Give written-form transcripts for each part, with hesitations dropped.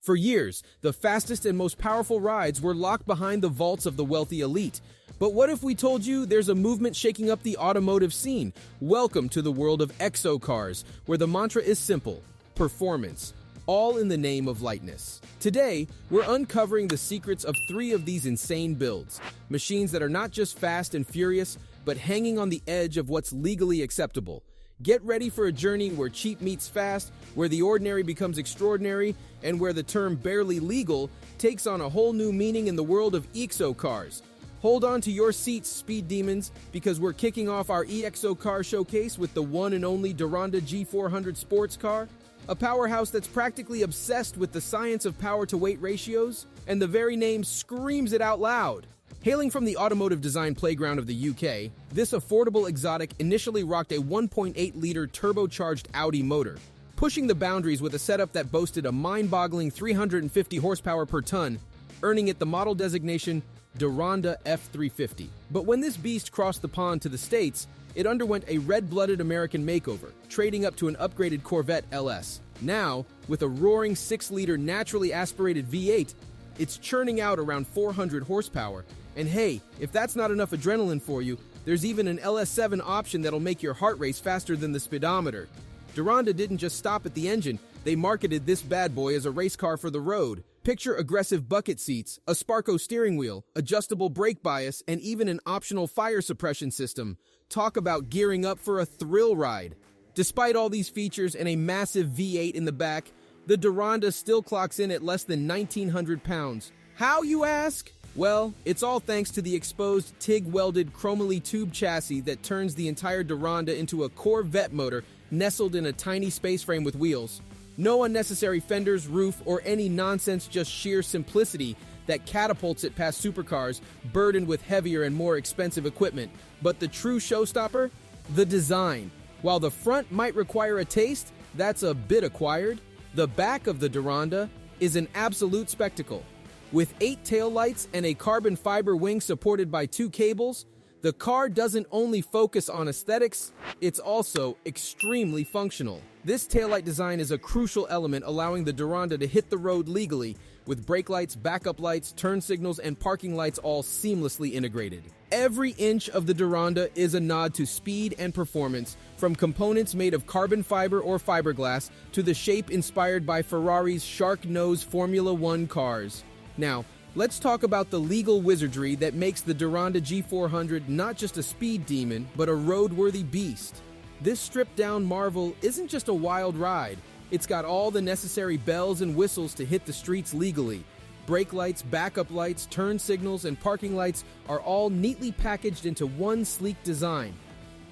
For years, the fastest and most powerful rides were locked behind the vaults of the wealthy elite. But what if we told you there's a movement shaking up the automotive scene? Welcome to the world of EXO cars, where the mantra is simple: performance, all in the name of lightness. Today, we're uncovering the secrets of 3 of these insane builds, machines that are not just fast and furious, but hanging on the edge of what's legally acceptable. Get ready for a journey where cheap meets fast, where the ordinary becomes extraordinary, and where the term barely legal takes on a whole new meaning in the world of EXO cars. Hold on to your seats, speed demons, because we're kicking off our EXO car showcase with the one and only Duranda G400 sports car, a powerhouse that's practically obsessed with the science of power-to-weight ratios, and the very name screams it out loud. Hailing from the automotive design playground of the UK, this affordable exotic initially rocked a 1.8-liter turbocharged Audi motor, pushing the boundaries with a setup that boasted a mind-boggling 350 horsepower per ton, earning it the model designation Duranda F350. But when this beast crossed the pond to the States, it underwent a red-blooded American makeover, trading up to an upgraded Corvette LS. Now, with a roaring 6-liter naturally aspirated V8, it's churning out around 400 horsepower. And hey, if that's not enough adrenaline for you, there's even an LS7 option that'll make your heart race faster than the speedometer. Duranda didn't just stop at the engine, they marketed this bad boy as a race car for the road. Picture aggressive bucket seats, a Sparco steering wheel, adjustable brake bias, and even an optional fire suppression system. Talk about gearing up for a thrill ride. Despite all these features and a massive V8 in the back, the Duranda still clocks in at less than 1,900 pounds. How, you ask? Well, it's all thanks to the exposed TIG-welded chromoly tube chassis that turns the entire Duranda into a Corvette motor nestled in a tiny space frame with wheels. No unnecessary fenders, roof, or any nonsense, just sheer simplicity that catapults it past supercars burdened with heavier and more expensive equipment. But the true showstopper? The design. While the front might require a taste, that's a bit acquired. The back of the Duranda is an absolute spectacle. With 8 taillights and a carbon fiber wing supported by 2 cables, the car doesn't only focus on aesthetics, it's also extremely functional. This taillight design is a crucial element allowing the Duranda to hit the road legally, with brake lights, backup lights, turn signals, and parking lights all seamlessly integrated. Every inch of the Duranda is a nod to speed and performance, from components made of carbon fiber or fiberglass to the shape inspired by Ferrari's shark-nose Formula One cars. Now, let's talk about the legal wizardry that makes the Duranda G400 not just a speed demon, but a roadworthy beast. This stripped-down marvel isn't just a wild ride. It's got all the necessary bells and whistles to hit the streets legally. Brake lights, backup lights, turn signals, and parking lights are all neatly packaged into one sleek design.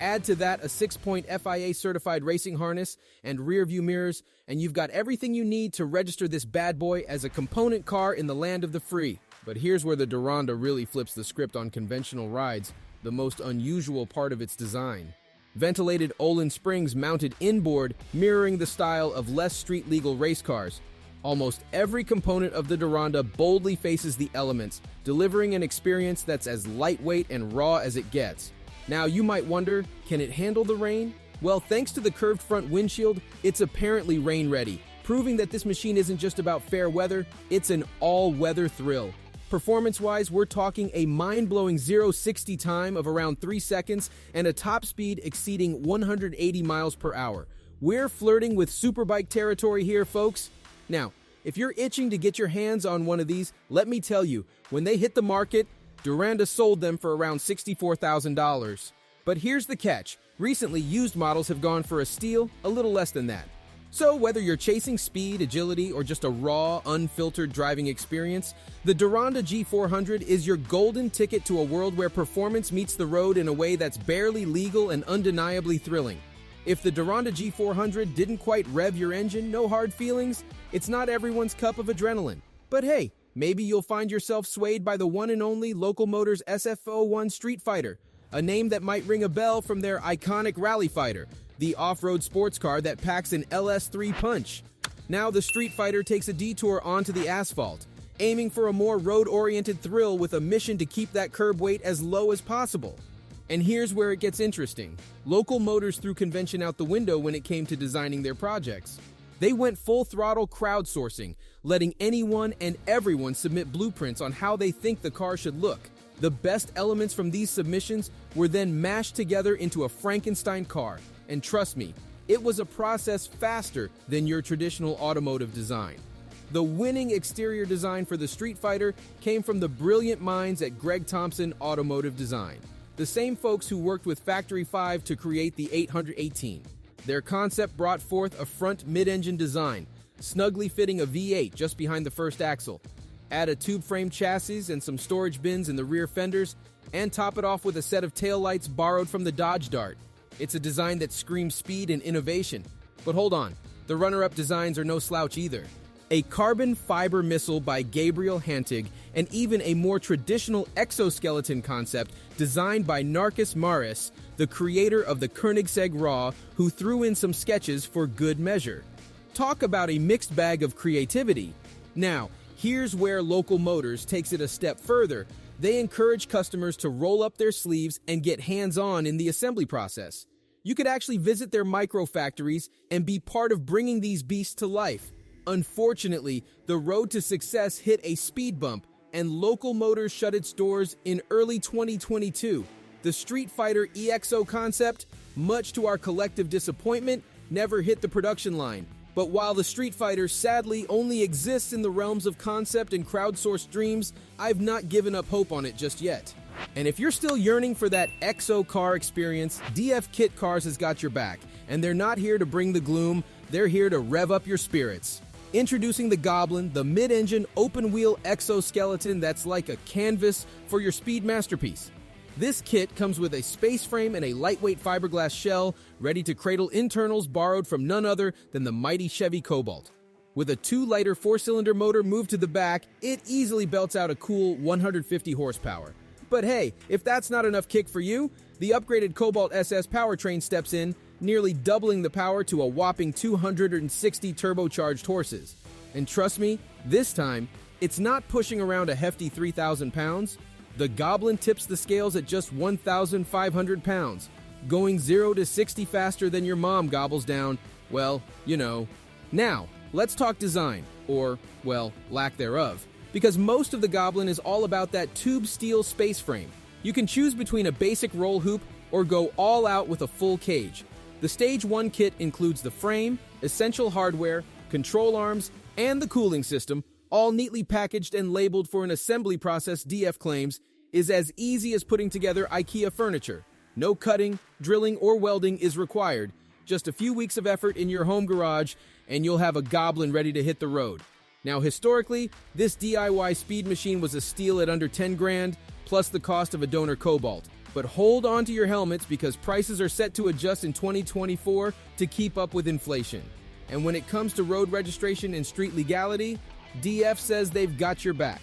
Add to that a 6-point FIA-certified racing harness and rear-view mirrors, and you've got everything you need to register this bad boy as a component car in the land of the free. But here's where the Duranda really flips the script on conventional rides, the most unusual part of its design. Ventilated Olin springs mounted inboard, mirroring the style of less street-legal race cars. Almost every component of the Duranda boldly faces the elements, delivering an experience that's as lightweight and raw as it gets. Now, you might wonder, can it handle the rain? Well, thanks to the curved front windshield, it's apparently rain-ready, proving that this machine isn't just about fair weather, it's an all-weather thrill. Performance-wise, we're talking a mind-blowing 0-60 time of around 3 seconds and a top speed exceeding 180 miles per hour. We're flirting with superbike territory here, folks. Now, if you're itching to get your hands on one of these, let me tell you, when they hit the market, Duranda sold them for around $64,000. But here's the catch. Recently, used models have gone for a steal, a little less than that. So whether you're chasing speed, agility, or just a raw, unfiltered driving experience, the Duranda G400 is your golden ticket to a world where performance meets the road in a way that's barely legal and undeniably thrilling. If the Duranda G400 didn't quite rev your engine, no hard feelings. It's not everyone's cup of adrenaline. But hey, maybe you'll find yourself swayed by the one and only Local Motors SF01 Street Fighter, a name that might ring a bell from their iconic Rally Fighter, the off-road sports car that packs an LS3 punch. Now the Street Fighter takes a detour onto the asphalt, aiming for a more road-oriented thrill with a mission to keep that curb weight as low as possible. And here's where it gets interesting. Local Motors threw convention out the window when it came to designing their projects. They went full throttle crowdsourcing, letting anyone and everyone submit blueprints on how they think the car should look. The best elements from these submissions were then mashed together into a Frankenstein car, and trust me, it was a process faster than your traditional automotive design. The winning exterior design for the Street Fighter came from the brilliant minds at Greg Thompson Automotive Design, the same folks who worked with Factory 5 to create the 818. Their concept brought forth a front mid-engine design, snugly fitting a V8 just behind the first axle. Add a tube frame chassis and some storage bins in the rear fenders, and top it off with a set of taillights borrowed from the Dodge Dart. It's a design that screams speed and innovation. But hold on, the runner-up designs are no slouch either. A carbon fiber missile by Gabriel Hantig, and even a more traditional exoskeleton concept designed by Narcus Maris, the creator of the Koenigsegg Raw, who threw in some sketches for good measure. Talk about a mixed bag of creativity. Now, here's where Local Motors takes it a step further. They encourage customers to roll up their sleeves and get hands-on in the assembly process. You could actually visit their micro factories and be part of bringing these beasts to life. Unfortunately, the road to success hit a speed bump, and Local Motors shut its doors in early 2022. The Street Fighter EXO concept, much to our collective disappointment, never hit the production line. But while the Street Fighter sadly only exists in the realms of concept and crowdsourced dreams, I've not given up hope on it just yet. And if you're still yearning for that EXO car experience, DF Kit Cars has got your back. And they're not here to bring the gloom, they're here to rev up your spirits. Introducing the Goblin, the mid-engine open-wheel exoskeleton that's like a canvas for your speed masterpiece. This kit comes with a space frame and a lightweight fiberglass shell, ready to cradle internals borrowed from none other than the mighty Chevy Cobalt. With a 2-liter 4-cylinder motor moved to the back, it easily belts out a cool 150 horsepower. But hey, if that's not enough kick for you, the upgraded Cobalt SS powertrain steps in, nearly doubling the power to a whopping 260 turbocharged horses. And trust me, this time, it's not pushing around a hefty 3,000 pounds. The Goblin tips the scales at just 1,500 pounds, going 0 to 60 faster than your mom gobbles down, well, you know. Now, let's talk design, or, well, lack thereof, because most of the Goblin is all about that tube steel space frame. You can choose between a basic roll hoop or go all out with a full cage. The Stage 1 kit includes the frame, essential hardware, control arms, and the cooling system, all neatly packaged and labeled for an assembly process DF claims is as easy as putting together IKEA furniture. No cutting, drilling, or welding is required. Just a few weeks of effort in your home garage, and you'll have a Goblin ready to hit the road. Now, historically, this DIY speed machine was a steal at under 10 grand, plus the cost of a donor Cobalt. But hold on to your helmets because prices are set to adjust in 2024 to keep up with inflation. And when it comes to road registration and street legality, DF says they've got your back.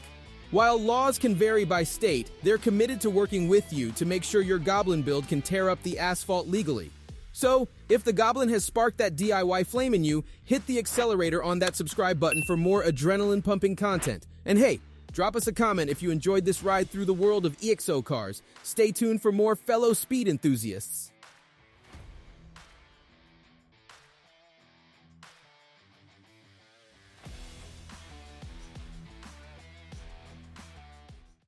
While laws can vary by state, they're committed to working with you to make sure your Goblin build can tear up the asphalt legally. So, if the Goblin has sparked that DIY flame in you, hit the accelerator on that subscribe button for more adrenaline-pumping content. And hey, drop us a comment if you enjoyed this ride through the world of EXO cars. Stay tuned for more fellow speed enthusiasts.